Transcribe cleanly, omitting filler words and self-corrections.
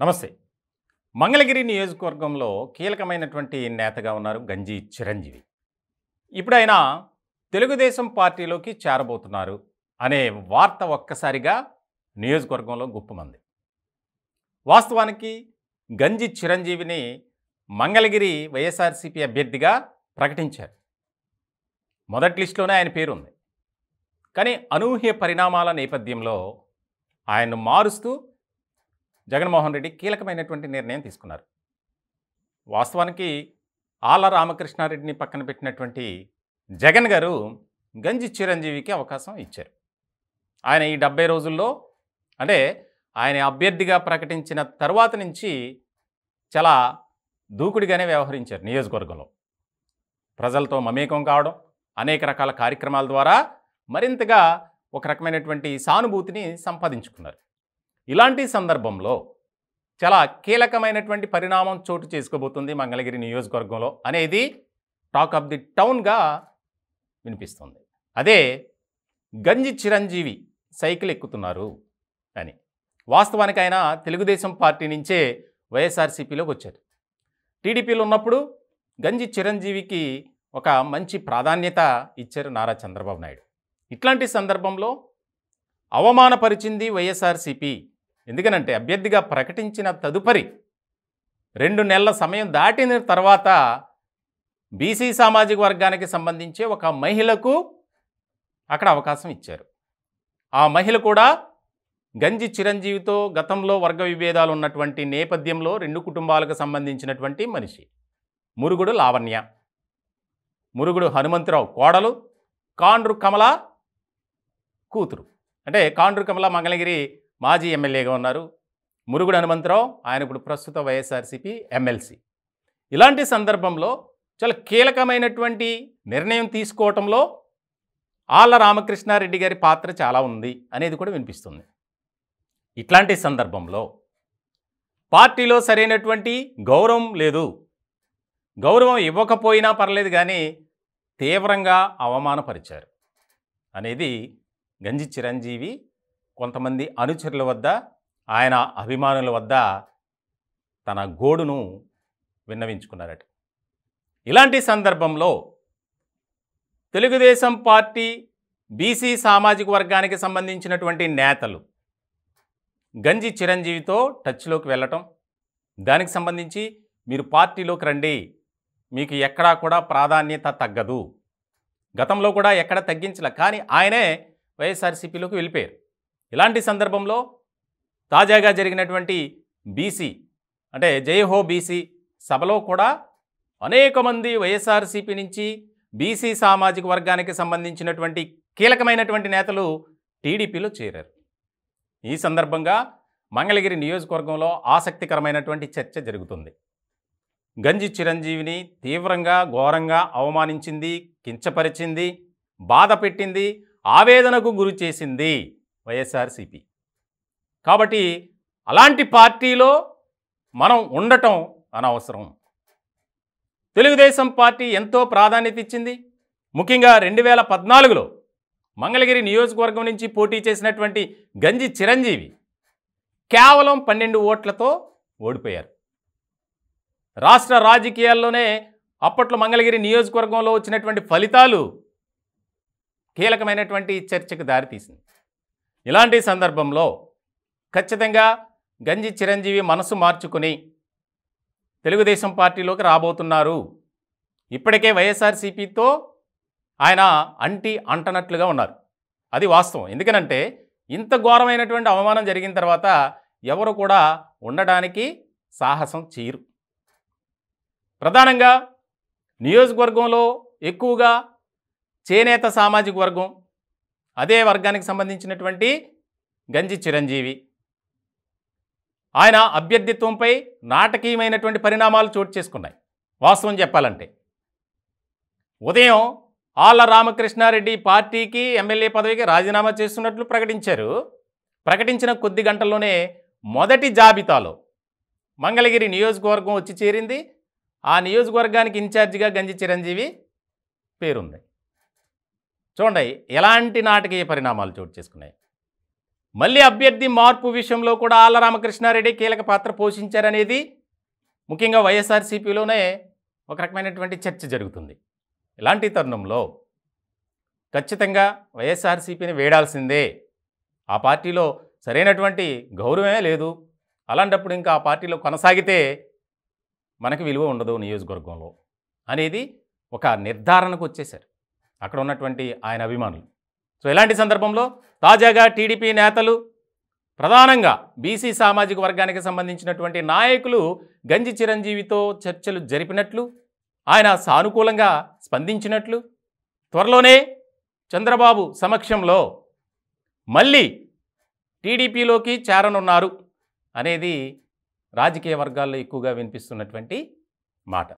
నమస్తే. మంగళగిరి నియోజకవర్గంలో కీలకమైనటువంటి నేతగా ఉన్నారు గంజి చిరంజీవి. ఇప్పుడాయన తెలుగుదేశం పార్టీలోకి చేరబోతున్నారు అనే వార్త ఒక్కసారిగా నియోజకవర్గంలో గుప్పుమంది. వాస్తవానికి గంజి చిరంజీవిని మంగళగిరి వైఎస్ఆర్సీపీ అభ్యర్థిగా ప్రకటించారు. మొదటి లిస్టులోనే ఆయన పేరుంది. కానీ అనూహ్య పరిణామాల నేపథ్యంలో ఆయన్ను మారుస్తూ జగన్మోహన్ రెడ్డి కీలకమైనటువంటి నిర్ణయం తీసుకున్నారు. వాస్తవానికి ఆళ్ల రామకృష్ణారెడ్డిని పక్కన పెట్టినటువంటి జగన్ గారు గంజి చిరంజీవికి అవకాశం ఇచ్చారు. ఆయన ఈ 70 రోజుల్లో అంటే ఆయన అభ్యర్థిగా ప్రకటించిన తర్వాత నుంచి చాలా దూకుడుగానే వ్యవహరించారు. నియోజకవర్గంలో ప్రజలతో మమేకం కావడం, అనేక రకాల కార్యక్రమాల ద్వారా మరింతగా ఒక రకమైనటువంటి సానుభూతిని సంపాదించుకున్నారు. ఇలాంటి సందర్భంలో చాలా కీలకమైనటువంటి పరిణామం చోటు చేసుకోబోతుంది మంగళగిరి నియోజకవర్గంలో అనేది టాక్ ఆఫ్ ది టౌన్గా వినిపిస్తుంది. అదే గంజి చిరంజీవి సైకిల్ ఎక్కుతున్నారు అని. వాస్తవానికి ఆయన తెలుగుదేశం పార్టీ నుంచే వైఎస్ఆర్సీపీలోకి వచ్చారు. టీడీపీలో ఉన్నప్పుడు గంజి చిరంజీవికి ఒక మంచి ప్రాధాన్యత ఇచ్చారు నారా చంద్రబాబు నాయుడు. ఇట్లాంటి సందర్భంలో అవమానపరిచింది వైఎస్ఆర్సీపీ. ఎందుకనంటే అభ్యర్థిగా ప్రకటించిన తదుపరి 2 నెలల సమయం దాటిన తర్వాత బీసీ సామాజిక వర్గానికి సంబంధించి ఒక మహిళకు అక్కడ అవకాశం ఇచ్చారు. ఆ మహిళ కూడా గంజి చిరంజీవితో గతంలో వర్గ విభేదాలు ఉన్నటువంటి నేపథ్యంలో 2 కుటుంబాలకు సంబంధించినటువంటి మనిషి. మురుగుడు లావణ్య, మురుగుడు హనుమంతరావు కోడలు, కాండ్రు కమల కూతురు. అంటే కాండ్రు కమల మంగళగిరి మాజీ ఎమ్మెల్యేగా ఉన్నారు. మురుగుడు హనుమంతరావు ఆయన ఇప్పుడు ప్రస్తుత వైఎస్ఆర్సీపీ ఎమ్మెల్సీ. ఇలాంటి సందర్భంలో చాలా కీలకమైనటువంటి నిర్ణయం తీసుకోవటంలో ఆళ్ల రామకృష్ణారెడ్డి గారి పాత్ర చాలా ఉంది అనేది కూడా వినిపిస్తుంది. ఇట్లాంటి సందర్భంలో పార్టీలో సరైనటువంటి గౌరవం లేదు. గౌరవం ఇవ్వకపోయినా పర్లేదు కానీ తీవ్రంగా అవమానపరిచారు అనేది గంజి చిరంజీవి కొంతమంది అనుచరుల వద్ద, ఆయన అభిమానుల వద్ద తన గోడును విన్నవించుకున్నారట. ఇలాంటి సందర్భంలో తెలుగుదేశం పార్టీ బీసీ సామాజిక వర్గానికి సంబంధించినటువంటి నేతలు గంజి చిరంజీవితో టచ్లోకి వెళ్ళటం, దానికి సంబంధించి మీరు పార్టీలోకి రండి, మీకు ఎక్కడా కూడా ప్రాధాన్యత తగ్గదు, గతంలో కూడా ఎక్కడ తగ్గించలే, కానీ ఆయనే వైఎస్ఆర్సీపీలోకి వెళ్ళిపోయారు. ఇలాంటి సందర్భంలో తాజాగా జరిగినటువంటి బీసీ అంటే జయహో బీసీ సభలో కూడా అనేక మంది వైఎస్ఆర్సీపీ నుంచి బీసీ సామాజిక వర్గానికి సంబంధించినటువంటి కీలకమైనటువంటి నేతలు టీడీపీలో చేరారు. ఈ సందర్భంగా మంగళగిరి నియోజకవర్గంలో ఆసక్తికరమైనటువంటి చర్చ జరుగుతుంది. గంజి చిరంజీవిని తీవ్రంగా ఘోరంగా అవమానించింది, కించపరిచింది, బాధ పెట్టింది, ఆవేదనకు గురి చేసింది వైఎస్ఆర్సీపీ. కాబట్టి అలాంటి పార్టీలో మనం ఉండటం అనవసరం. తెలుగుదేశం పార్టీ ఎంతో ప్రాధాన్యత ఇచ్చింది. ముఖ్యంగా 2014లో మంగళగిరి నియోజకవర్గం నుంచి పోటీ చేసినటువంటి గంజి చిరంజీవి కేవలం 12 ఓట్లతో ఓడిపోయారు. రాష్ట్ర రాజకీయాల్లోనే అప్పట్లో మంగళగిరి నియోజకవర్గంలో వచ్చినటువంటి ఫలితాలు కీలకమైనటువంటి చర్చకు దారితీసింది. ఇలాంటి సందర్భంలో ఖచ్చితంగా గంజి చిరంజీవి మనసు మార్చుకుని తెలుగుదేశం పార్టీలోకి రాబోతున్నారు. ఇప్పటికే వైఎస్ఆర్సీపీతో ఆయన అంటనట్లుగా ఉన్నారు. అది వాస్తవం. ఎందుకనంటే ఇంత ఘోరమైనటువంటి అవమానం జరిగిన తర్వాత ఎవరు కూడా ఉండడానికి సాహసం చేయరు. ప్రధానంగా నియోజకవర్గంలో ఎక్కువగా చేనేత సామాజిక వర్గం, అదే వర్గానికి సంబంధించినటువంటి గంజి చిరంజీవి, ఆయన అభ్యర్థిత్వంపై నాటకీయమైనటువంటి పరిణామాలు చోటు చేసుకున్నాయి. వాస్తవం చెప్పాలంటే ఉదయం ఆళ్ల రామకృష్ణారెడ్డి పార్టీకి ఎమ్మెల్యే పదవికి రాజీనామా చేస్తున్నట్లు ప్రకటించారు. ప్రకటించిన కొద్ది గంటల్లోనే మొదటి జాబితాలో మంగళగిరి నియోజకవర్గం వచ్చి చేరింది. ఆ నియోజకవర్గానికి ఇన్ఛార్జిగా గంజి చిరంజీవి పేరుంది. చూడండి ఎలాంటి నాటకీయ పరిణామాలు చోటు చేసుకున్నాయి. మళ్ళీ అభ్యర్థి మార్పు విషయంలో కూడా ఆళ్ల రామకృష్ణారెడ్డి కీలక పాత్ర పోషించారనేది ముఖ్యంగా వైఎస్ఆర్సీపీలోనే ఒక రకమైనటువంటి చర్చ జరుగుతుంది. ఇలాంటి తరుణంలో ఖచ్చితంగా వైఎస్ఆర్సీపీని వేడాల్సిందే. ఆ పార్టీలో సరైనటువంటి గౌరవమే లేదు. అలాంటప్పుడు ఇంకా ఆ పార్టీలో కొనసాగితే మనకి విలువ ఉండదు నియోజకవర్గంలో అనేది ఒక నిర్ధారణకు వచ్చేశారు అక్కడ ఉన్నటువంటి ఆయన అభిమానులు. సో ఇలాంటి సందర్భంలో తాజాగా టీడీపీ నేతలు, ప్రధానంగా బీసీ సామాజిక వర్గానికి సంబంధించినటువంటి నాయకులు గంజి చిరంజీవితో చర్చలు జరిపినట్లు, ఆయన సానుకూలంగా స్పందించినట్లు, త్వరలోనే చంద్రబాబు సమక్షంలో మళ్ళీ టీడీపీలోకి చేరనున్నారు అనేది రాజకీయ వర్గాల్లో ఎక్కువగా వినిపిస్తున్నటువంటి మాట.